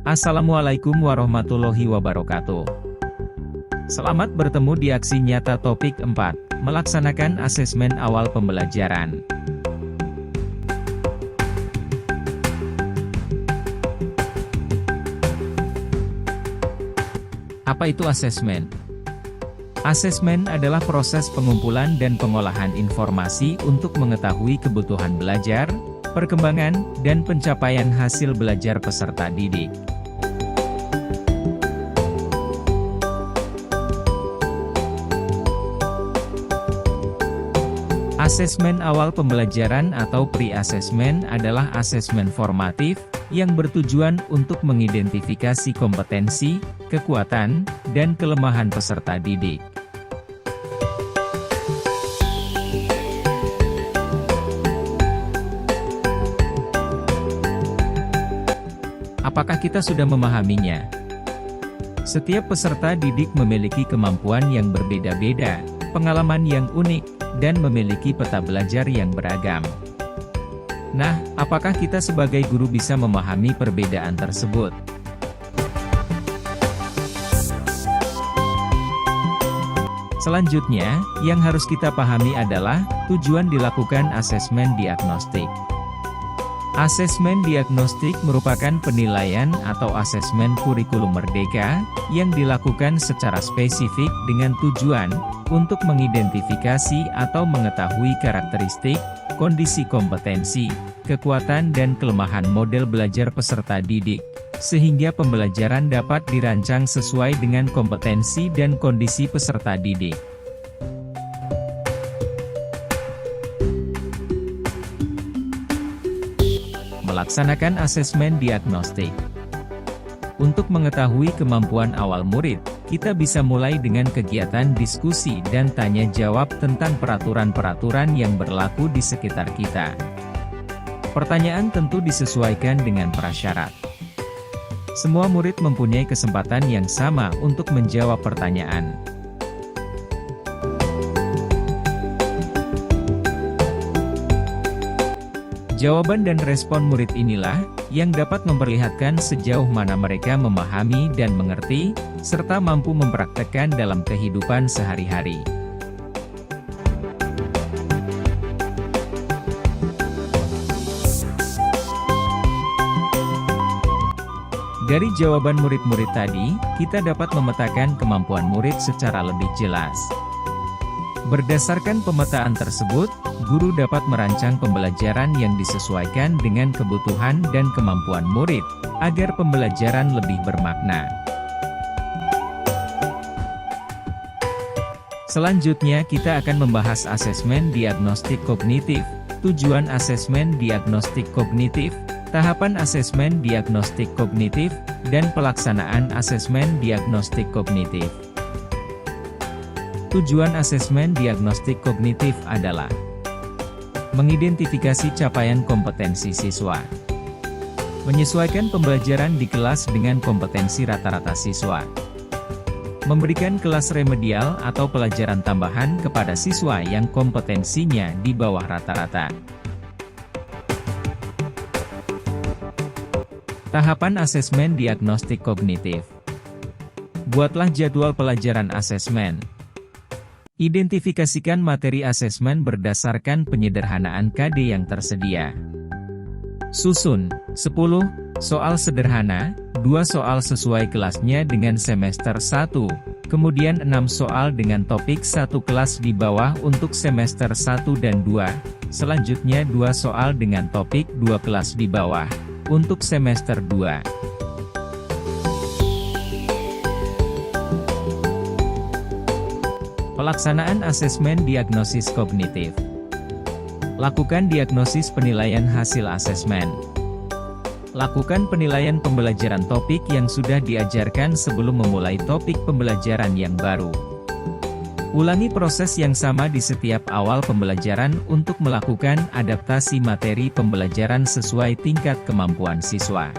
Assalamualaikum warahmatullahi wabarakatuh. Selamat bertemu di aksi nyata topik 4, melaksanakan asesmen awal pembelajaran. Apa itu asesmen? Asesmen adalah proses pengumpulan dan pengolahan informasi untuk mengetahui kebutuhan belajar, perkembangan, dan pencapaian hasil belajar peserta didik. Asesmen awal pembelajaran atau pre-assessment adalah asesmen formatif, yang bertujuan untuk mengidentifikasi kompetensi, kekuatan, dan kelemahan peserta didik. Apakah kita sudah memahaminya? Setiap peserta didik memiliki kemampuan yang berbeda-beda, pengalaman yang unik, dan memiliki peta belajar yang beragam. Nah, apakah kita sebagai guru bisa memahami perbedaan tersebut? Selanjutnya, yang harus kita pahami adalah tujuan dilakukan asesmen diagnostik. Asesmen diagnostik merupakan penilaian atau asesmen kurikulum merdeka, yang dilakukan secara spesifik dengan tujuan untuk mengidentifikasi atau mengetahui karakteristik, kondisi kompetensi, kekuatan dan kelemahan model belajar peserta didik, sehingga pembelajaran dapat dirancang sesuai dengan kompetensi dan kondisi peserta didik. Melaksanakan asesmen diagnostik. Untuk mengetahui kemampuan awal murid, kita bisa mulai dengan kegiatan diskusi dan tanya jawab tentang peraturan-peraturan yang berlaku di sekitar kita. Pertanyaan tentu disesuaikan dengan prasyarat. Semua murid mempunyai kesempatan yang sama untuk menjawab pertanyaan. Jawaban dan respon murid inilah yang dapat memperlihatkan sejauh mana mereka memahami dan mengerti, serta mampu mempraktekkan dalam kehidupan sehari-hari. Dari jawaban murid-murid tadi, kita dapat memetakan kemampuan murid secara lebih jelas. Berdasarkan pemetaan tersebut, guru dapat merancang pembelajaran yang disesuaikan dengan kebutuhan dan kemampuan murid, agar pembelajaran lebih bermakna. Selanjutnya kita akan membahas asesmen diagnostik kognitif, tujuan asesmen diagnostik kognitif, tahapan asesmen diagnostik kognitif, dan pelaksanaan asesmen diagnostik kognitif. Tujuan asesmen diagnostik kognitif adalah mengidentifikasi capaian kompetensi siswa, menyesuaikan pembelajaran di kelas dengan kompetensi rata-rata siswa, memberikan kelas remedial atau pelajaran tambahan kepada siswa yang kompetensinya di bawah rata-rata. Tahapan asesmen diagnostik kognitif. Buatlah jadwal pelajaran asesmen. Identifikasikan materi asesmen berdasarkan penyederhanaan KD yang tersedia. Susun, 10 soal sederhana, 2 soal sesuai kelasnya dengan semester 1, kemudian 6 soal dengan topik 1 kelas di bawah untuk semester 1 dan 2, selanjutnya 2 soal dengan topik 2 kelas di bawah, untuk semester 2. Pelaksanaan asesmen diagnosis kognitif. Lakukan diagnosis penilaian hasil asesmen. Lakukan penilaian pembelajaran topik yang sudah diajarkan sebelum memulai topik pembelajaran yang baru. Ulangi proses yang sama di setiap awal pembelajaran untuk melakukan adaptasi materi pembelajaran sesuai tingkat kemampuan siswa.